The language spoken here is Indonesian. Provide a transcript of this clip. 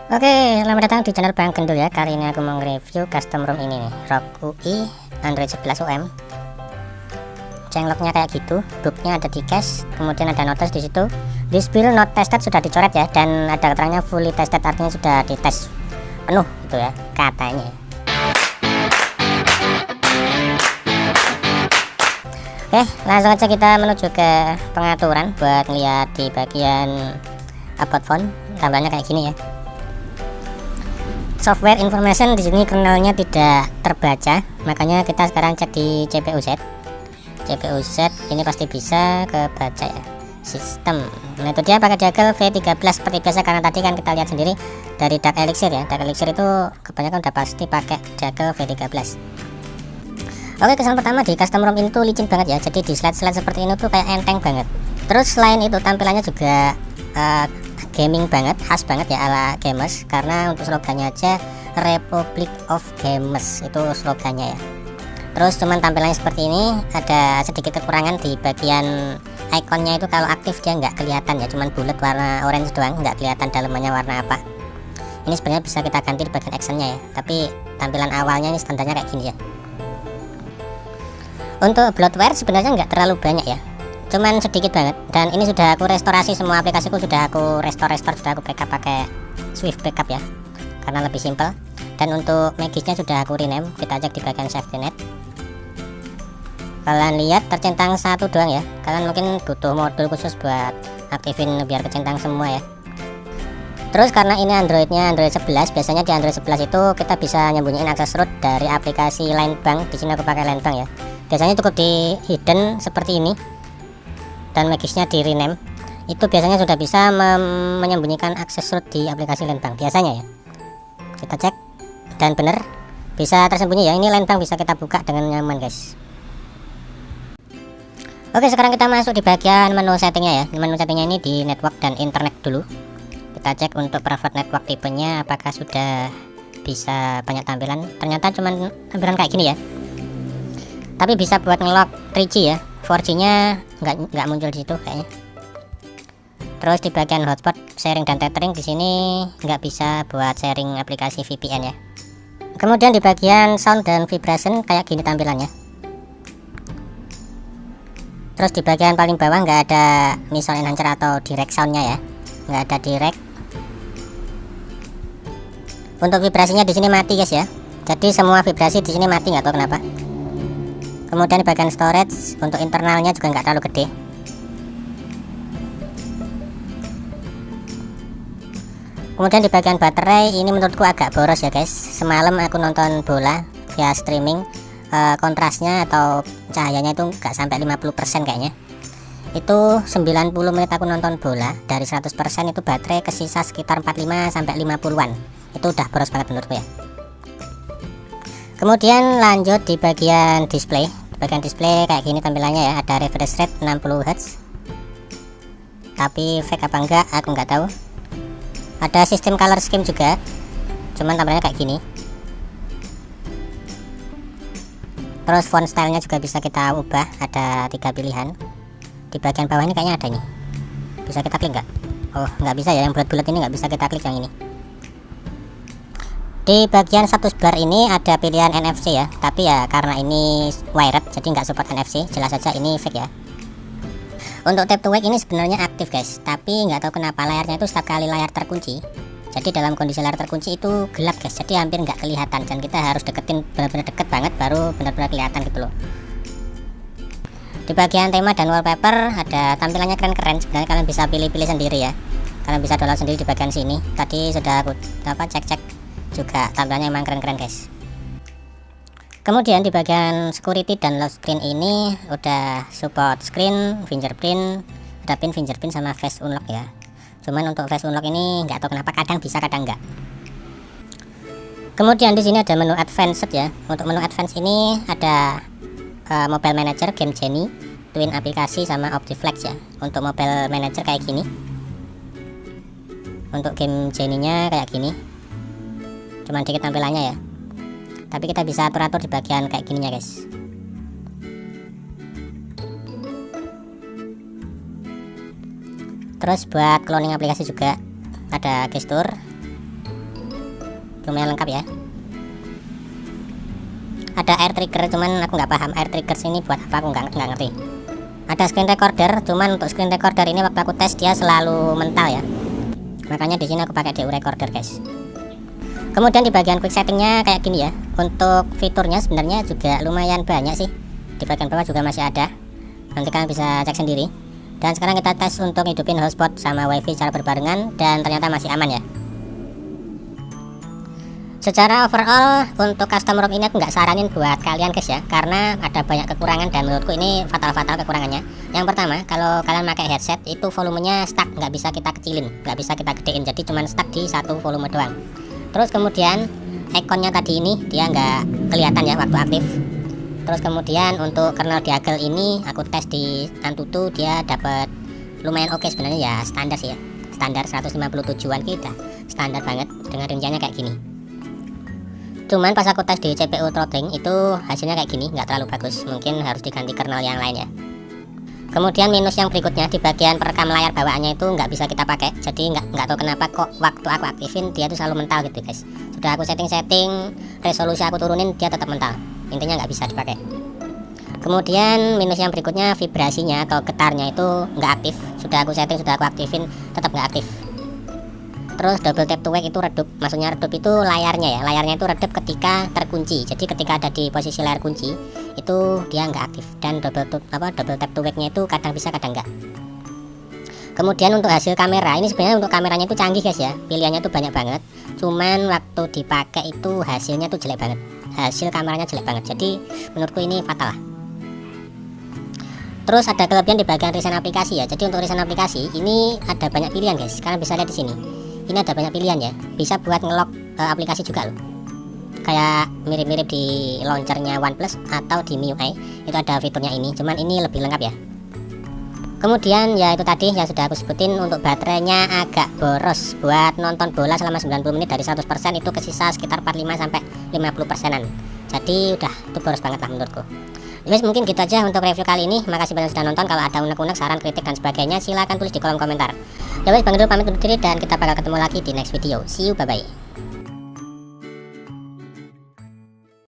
Oke, selamat datang di channel Bang Gendul ya. Kali ini aku mau nge-review custom ROM ini nih, ROG UI Android 11 OM. Changelognya kayak gitu, booknya ada di cache, kemudian ada notes di situ. This build not tested sudah dicoret ya, dan ada keterangannya fully tested, artinya sudah dites penuh gitu ya katanya. Oke, langsung aja kita menuju ke pengaturan buat ngeliat di bagian about phone. Tampilannya kayak gini ya. Software information di sini kernelnya tidak terbaca, makanya kita sekarang cek di CPU Z. CPU Z ini pasti bisa kebaca ya. Sistem. Nah itu dia pakai Dagel V13 seperti biasa, karena tadi kan kita lihat sendiri dari Dark Elixir ya. Dark Elixir itu kebanyakan udah pasti pakai Dagel V13. Oke, kesan pertama di custom ROM itu licin banget ya. Jadi di slide-slide seperti ini tuh kayak enteng banget. Terus selain itu tampilannya juga gaming banget, khas banget ya ala gamers, karena untuk slogannya aja Republic of Gamers itu slogannya ya. Terus cuman tampilannya seperti ini, ada sedikit kekurangan di bagian ikonnya itu. Kalau aktif dia nggak kelihatan ya, cuman bulat warna orange doang, nggak kelihatan dalamannya warna apa. Ini sebenarnya bisa kita ganti di bagian actionnya ya, tapi tampilan awalnya ini standarnya kayak gini ya. Untuk bloatware sebenarnya nggak terlalu banyak ya, cuman sedikit banget, dan ini sudah aku restorasi semua aplikasiku, sudah aku restore, sudah aku backup pakai Swift backup ya, karena lebih simple. Dan untuk Magisnya sudah aku rename, kita cek di bagian safety net. Kalian lihat tercentang satu doang ya, kalian mungkin butuh modul khusus buat aktifin biar kecentang semua ya. Terus karena ini Androidnya Android 11, biasanya di Android 11 itu kita bisa nyembunyiin akses root dari aplikasi Line Bank. Di sini aku pakai Line Bank ya, biasanya cukup di hidden seperti ini, dan Magisnya di rename. Itu biasanya sudah bisa menyembunyikan akses root di aplikasi Line Bank biasanya ya. Kita cek dan bener bisa tersembunyi ya. Ini Line Bank bisa kita buka dengan nyaman guys. Oke, sekarang kita masuk di bagian menu settingnya ya. Menu settingnya ini di network dan internet dulu. Kita cek untuk private network tipenya apakah sudah bisa banyak tampilan. Ternyata cuman tampilan kayak gini ya, tapi bisa buat ngelock 3G ya. 4G nya nggak muncul di situ kayaknya. Terus di bagian hotspot, sharing dan tethering di sini nggak bisa buat sharing aplikasi VPN ya. Kemudian di bagian sound dan vibration kayak gini tampilannya. Terus di bagian paling bawah nggak ada Mission Enhancer atau direct soundnya ya, nggak ada direct. Untuk vibrasinya di sini mati guys ya. Jadi semua vibrasi di sini mati, nggak tahu kenapa. Kemudian di bagian storage untuk internalnya juga nggak terlalu gede. Kemudian di bagian baterai ini menurutku agak boros ya guys. Semalam aku nonton bola via streaming, kontrasnya atau cahayanya itu nggak sampai 50% kayaknya. Itu 90 menit aku nonton bola, dari 100% itu baterai kesisa sekitar 45 sampai 50-an. Itu udah boros banget menurutku ya. Kemudian lanjut di bagian display. Di bagian display kayak gini tampilannya ya, ada refresh rate 60 Hz. Tapi fake apa enggak aku nggak tahu. Ada sistem color scheme juga, cuman tampilannya kayak gini. Terus font stylenya juga bisa kita ubah, ada 3 pilihan. Di bagian bawah ini kayaknya ada nih, bisa kita klik nggak? Oh nggak bisa ya, yang bulat-bulat ini nggak bisa kita klik, yang ini. Di bagian status bar ini ada pilihan NFC ya, tapi ya karena ini wired jadi nggak support NFC, jelas saja ini fake ya. Untuk tap to wake ini sebenarnya aktif guys, tapi nggak tahu kenapa layarnya itu setiap kali layar terkunci, jadi dalam kondisi layar terkunci itu gelap guys, jadi hampir nggak kelihatan, dan kita harus deketin benar-benar deket banget baru benar-benar kelihatan gitu loh. Di bagian tema dan wallpaper ada tampilannya keren-keren, sebenarnya kalian bisa pilih-pilih sendiri ya, kalian bisa download sendiri di bagian sini. Tadi sudah aku cek-cek juga, tampilannya emang keren-keren guys. Kemudian di bagian security dan lock screen ini udah support screen, fingerprint, ada pin fingerprint sama face unlock ya. Cuman untuk face unlock ini nggak tahu kenapa kadang bisa kadang enggak. Kemudian di sini ada menu advanced ya. Untuk menu advanced ini ada mobile manager, game genie, twin aplikasi sama OptiFlex ya. Untuk mobile manager kayak gini. Untuk game genie-nya kayak gini. Cuman dikit tampilannya ya, tapi kita bisa atur-atur di bagian kayak gininya guys. Terus buat cloning aplikasi juga ada gestur, lumayan lengkap ya. Ada air trigger, cuman aku nggak paham air trigger ini buat apa, aku nggak ngerti. Ada screen recorder, cuman untuk screen recorder ini waktu aku tes dia selalu mental ya, makanya di sini aku pakai DU recorder guys. Kemudian di bagian quick settingnya kayak gini ya. Untuk fiturnya sebenarnya juga lumayan banyak sih, di bagian bawah juga masih ada, nanti kalian bisa cek sendiri. Dan sekarang kita tes untuk hidupin hotspot sama wifi secara berbarengan, dan ternyata masih aman ya. Secara overall untuk custom ROM ini aku nggak saranin buat kalian guys ya, karena ada banyak kekurangan dan menurutku ini fatal kekurangannya. Yang pertama, kalau kalian pakai headset itu volumenya stuck, nggak bisa kita kecilin, nggak bisa kita gedein, jadi cuma stuck di satu volume doang. Terus kemudian ikonnya tadi ini dia nggak kelihatan ya waktu aktif. Terus kemudian untuk kernel Deagle ini aku tes di Antutu, dia dapat lumayan oke sebenarnya ya, standar sih ya, standar 157an kita, standar banget dengan rinciannya kayak gini. Cuman pas aku tes di CPU throttling itu hasilnya kayak gini, nggak terlalu bagus, mungkin harus diganti kernel yang lain ya. Kemudian minus yang berikutnya, di bagian perekam layar bawaannya itu nggak bisa kita pakai, jadi nggak tahu kenapa kok waktu aku aktifin dia tuh selalu mental gitu guys. Sudah aku setting resolusi aku turunin, dia tetap mental, intinya nggak bisa dipakai. Kemudian minus yang berikutnya, vibrasinya atau getarnya itu nggak aktif, sudah aku setting, sudah aku aktifin, tetap nggak aktif. Terus double tap to wake itu redup, maksudnya redup itu layarnya ya, layarnya itu redup ketika terkunci, jadi ketika ada di posisi layar kunci itu dia nggak aktif. Dan double tap to wake nya itu kadang bisa kadang enggak. Kemudian untuk hasil kamera, ini sebenarnya untuk kameranya itu canggih guys ya, pilihannya itu banyak banget, cuman waktu dipakai itu hasilnya tuh jelek banget, hasil kameranya jelek banget, jadi menurutku ini fatal lah. Terus ada kelebihan di bagian recent aplikasi ya, jadi untuk recent aplikasi ini ada banyak pilihan guys, kalian bisa lihat di sini. Ini ada banyak pilihan ya, bisa buat ngelock aplikasi juga loh, kayak mirip-mirip di launchernya OnePlus atau di MIUI itu ada fiturnya ini, cuman ini lebih lengkap ya. Kemudian ya itu tadi yang sudah aku sebutin, untuk baterainya agak boros, buat nonton bola selama 90 menit dari 100% itu kesisa sekitar 45-50%an, jadi udah itu boros banget lah menurutku. Guys, mungkin gitu aja untuk review kali ini. Makasih banyak sudah nonton. Kalau ada unek-unek, saran, kritik dan sebagainya silahkan tulis di kolom komentar. Ya wes, Bang Dul pamit undur diri dan kita bakal ketemu lagi di next video. See you, bye bye.